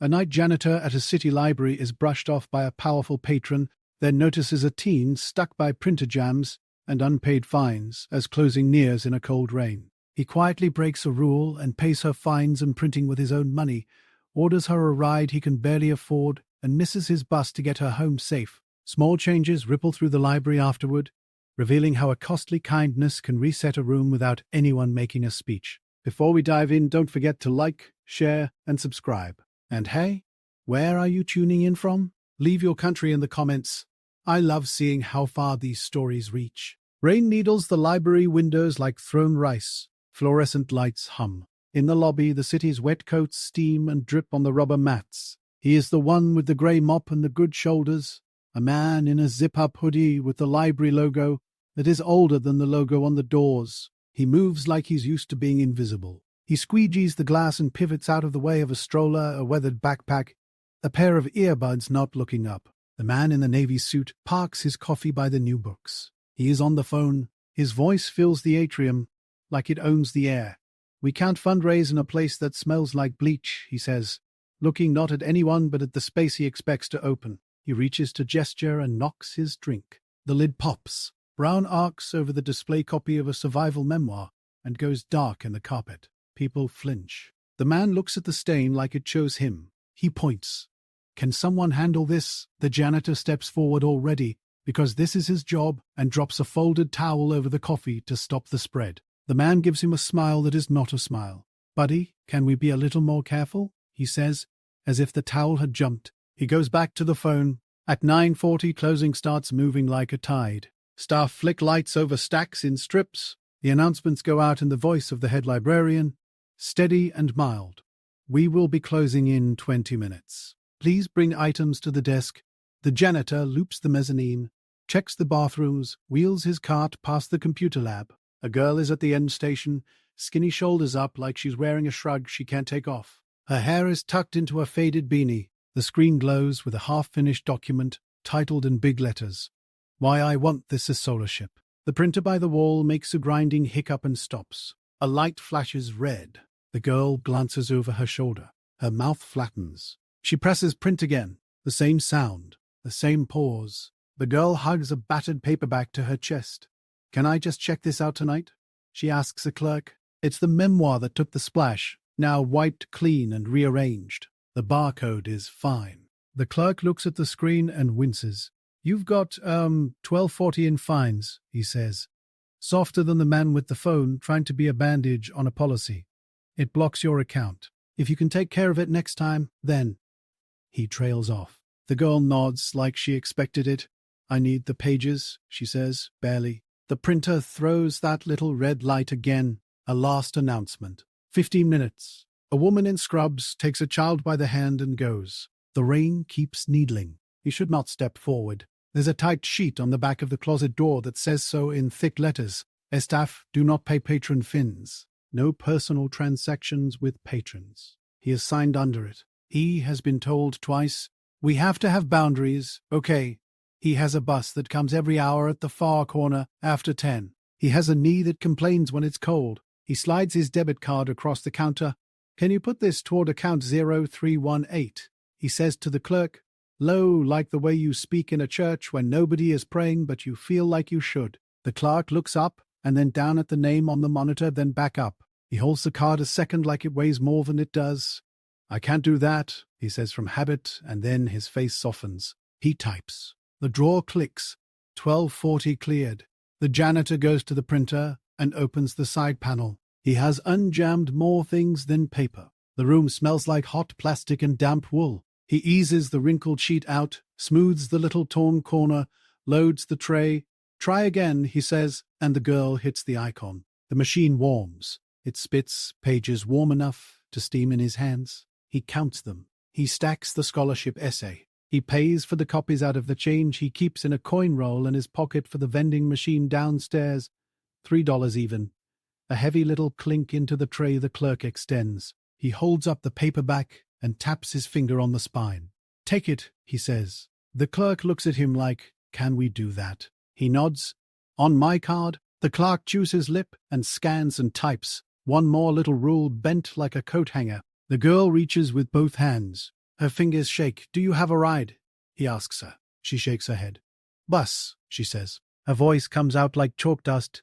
A night janitor at a city library is brushed off by a powerful patron, then notices a teen stuck by printer jams and unpaid fines as closing nears in a cold rain. He quietly breaks a rule and pays her fines and printing with his own money, orders her a ride he can barely afford, and misses his bus to get her home safe. Small changes ripple through the library afterward, revealing how a costly kindness can reset a room without anyone making a speech. Before we dive in, don't forget to like, share, and subscribe. And hey, where are you tuning in from? Leave your country in the comments. I love seeing how far these stories reach. Rain needles the library windows like thrown rice. Fluorescent lights hum. In the lobby, the city's wet coats steam and drip on the rubber mats. He is the one with the grey mop and the good shoulders, a man in a zip-up hoodie with the library logo that is older than the logo on the doors. He moves like he's used to being invisible. He squeegees the glass and pivots out of the way of a stroller, a weathered backpack, a pair of earbuds not looking up. The man in the navy suit parks his coffee by the new books. He is on the phone. His voice fills the atrium like it owns the air. "We can't fundraise in a place that smells like bleach," he says, looking not at anyone but at the space he expects to open. He reaches to gesture and knocks his drink. The lid pops. Brown arcs over the display copy of a survival memoir and goes dark in the carpet. People flinch. The man looks at the stain like it chose him. He points. "Can someone handle this?" The janitor steps forward already, because this is his job, and drops a folded towel over the coffee to stop the spread. The man gives him a smile that is not a smile. "Buddy, can we be a little more careful?" he says, as if the towel had jumped. He goes back to the phone. At 9:40, closing starts moving like a tide. Staff flick lights over stacks in strips. The announcements go out in the voice of the head librarian, steady and mild. "We will be closing in 20 minutes. Please bring items to the desk." The janitor loops the mezzanine, checks the bathrooms, wheels his cart past the computer lab. A girl is at the end station, skinny shoulders up like she's wearing a shrug she can't take off. Her hair is tucked into a faded beanie. The screen glows with a half-finished document, titled in big letters, "Why I Want This a Solar Ship." The printer by the wall makes a grinding hiccup and stops. A light flashes red. The girl glances over her shoulder. Her mouth flattens. She presses print again. The same sound. The same pause. The girl hugs a battered paperback to her chest. "Can I just check this out tonight?" she asks a clerk. It's the memoir that took the splash, now wiped clean and rearranged. The barcode is fine. The clerk looks at the screen and winces. "You've got, $12.40 in fines," he says, softer than the man with the phone trying to be a bandage on a policy. "It blocks your account. If you can take care of it next time, then—" He trails off. The girl nods like she expected it. "I need the pages," she says, barely. The printer throws that little red light again. A last announcement. 15 minutes. A woman in scrubs takes a child by the hand and goes. The rain keeps needling. He should not step forward. There's a typed sheet on the back of the closet door that says so in thick letters. "Staff do not pay patron fins. No personal transactions with patrons." He is signed under it. He has been told twice, "We have to have boundaries." Okay. He has a bus that comes every hour at the far corner after 10. He has a knee that complains when it's cold. He slides his debit card across the counter. "Can you put this toward account 0318? He says to the clerk, low like the way you speak in a church when nobody is praying but you feel like you should. The clerk looks up and then down at the name on the monitor, then back up. He holds the card a second like it weighs more than it does. "I can't do that," he says from habit, and then his face softens. He types. The drawer clicks. 12:40 cleared. The janitor goes to the printer and opens the side panel. He has unjammed more things than paper. The room smells like hot plastic and damp wool. He eases the wrinkled sheet out, smooths the little torn corner, loads the tray. "Try again," he says, and the girl hits the icon. The machine warms. It spits pages warm enough to steam in his hands. He counts them. He stacks the scholarship essay. He pays for the copies out of the change he keeps in a coin roll in his pocket for the vending machine downstairs. $3 even. A heavy little clink into the tray the clerk extends. He holds up the paperback and taps his finger on the spine. "Take it," he says. The clerk looks at him like, "Can we do that?" He nods. "On my card." The clerk chews his lip and scans and types. One more little rule bent like a coat hanger. The girl reaches with both hands. Her fingers shake. Do you have a ride? He asks her. She shakes her head. Bus, she says. Her voice comes out like chalk dust.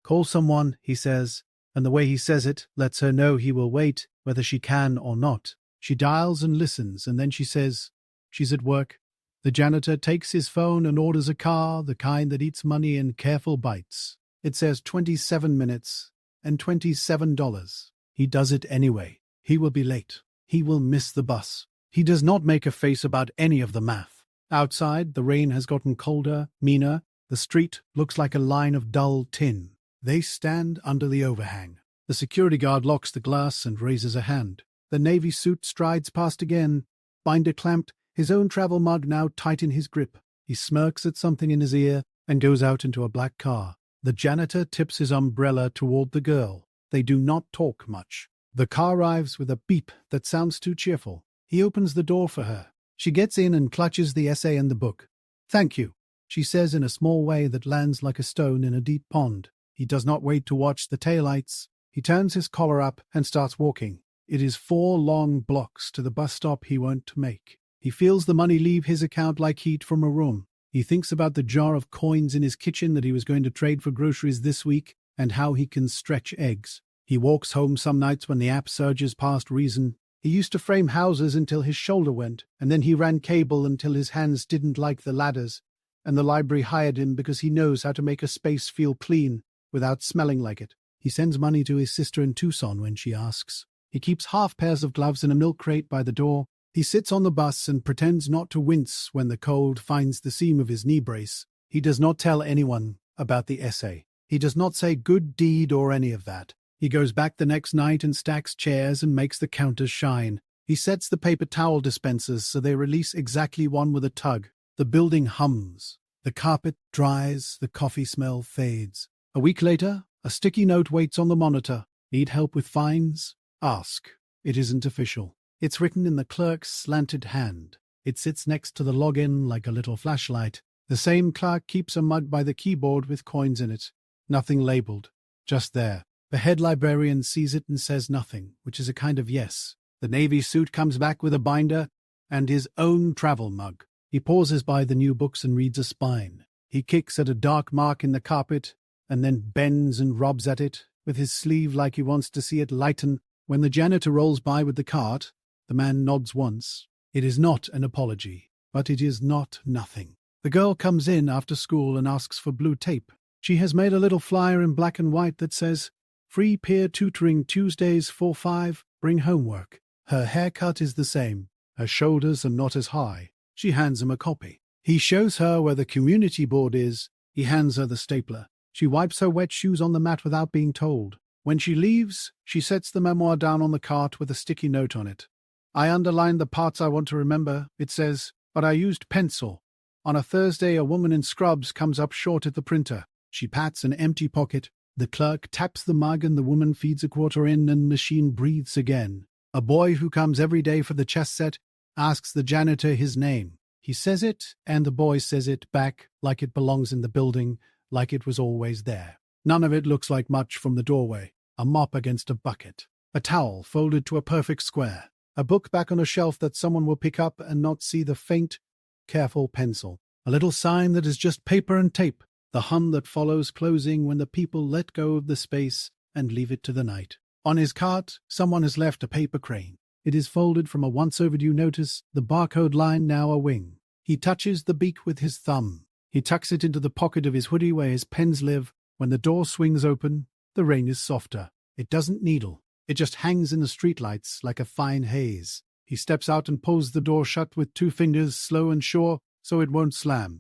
Call someone, he says, and the way he says it lets her know he will wait, whether she can or not. She dials and listens, and then she says she's at work. The janitor takes his phone and orders a car, the kind that eats money in careful bites. It says 27 minutes and $27. He does it anyway. He will be late. He will miss the bus. He does not make a face about any of the math. Outside, the rain has gotten colder, meaner. The street looks like a line of dull tin. They stand under the overhang. The security guard locks the glass and raises a hand. The navy suit strides past again, binder clamped, his own travel mug now tight in his grip. He smirks at something in his ear and goes out into a black car. The janitor tips his umbrella toward the girl. They do not talk much. The car arrives with a beep that sounds too cheerful. He opens the door for her. She gets in and clutches the essay and the book. Thank you, she says in a small way that lands like a stone in a deep pond. He does not wait to watch the taillights. He turns his collar up and starts walking. It is 4 long blocks to the bus stop he won't make. He feels the money leave his account like heat from a room. He thinks about the jar of coins in his kitchen that he was going to trade for groceries this week and how he can stretch eggs. He walks home some nights when the app surges past reason. He used to frame houses until his shoulder went, and then he ran cable until his hands didn't like the ladders, and the library hired him because he knows how to make a space feel clean without smelling like it. He sends money to his sister in Tucson when she asks. He keeps half pairs of gloves in a milk crate by the door. He sits on the bus and pretends not to wince when the cold finds the seam of his knee brace. He does not tell anyone about the essay. He does not say good deed or any of that. He goes back the next night and stacks chairs and makes the counters shine. He sets the paper towel dispensers so they release exactly one with a tug. The building hums. The carpet dries. The coffee smell fades. A week later, a sticky note waits on the monitor. Need help with fines? Ask. It isn't official. It's written in the clerk's slanted hand. It sits next to the login like a little flashlight. The same clerk keeps a mug by the keyboard with coins in it. Nothing labeled. Just there. The head librarian sees it and says nothing, which is a kind of yes. The navy suit comes back with a binder and his own travel mug. He pauses by the new books and reads a spine. He kicks at a dark mark in the carpet and then bends and rubs at it with his sleeve like he wants to see it lighten. When the janitor rolls by with the cart, the man nods once. It is not an apology, but it is not nothing. The girl comes in after school and asks for blue tape. She has made a little flyer in black and white that says, "Free peer tutoring Tuesdays 4-5, bring homework." Her haircut is the same. Her shoulders are not as high. She hands him a copy. He shows her where the community board is. He hands her the stapler. She wipes her wet shoes on the mat without being told. When she leaves, she sets the memoir down on the cart with a sticky note on it. I underlined the parts I want to remember. It says, but I used pencil. On a Thursday, a woman in scrubs comes up short at the printer. She pats an empty pocket. The clerk taps the mug and the woman feeds a quarter in and the machine breathes again. A boy who comes every day for the chess set asks the janitor his name. He says it, and the boy says it back like it belongs in the building, like it was always there. None of it looks like much from the doorway. A mop against a bucket. A towel folded to a perfect square. A book back on a shelf that someone will pick up and not see the faint, careful pencil. A little sign that is just paper and tape. The hum that follows closing when the people let go of the space and leave it to the night. On his cart, someone has left a paper crane. It is folded from a once-overdue notice, the barcode line now a wing. He touches the beak with his thumb. He tucks it into the pocket of his hoodie where his pens live. When the door swings open, the rain is softer. It doesn't needle. It just hangs in the streetlights like a fine haze. He steps out and pulls the door shut with 2 fingers, slow and sure, so it won't slam.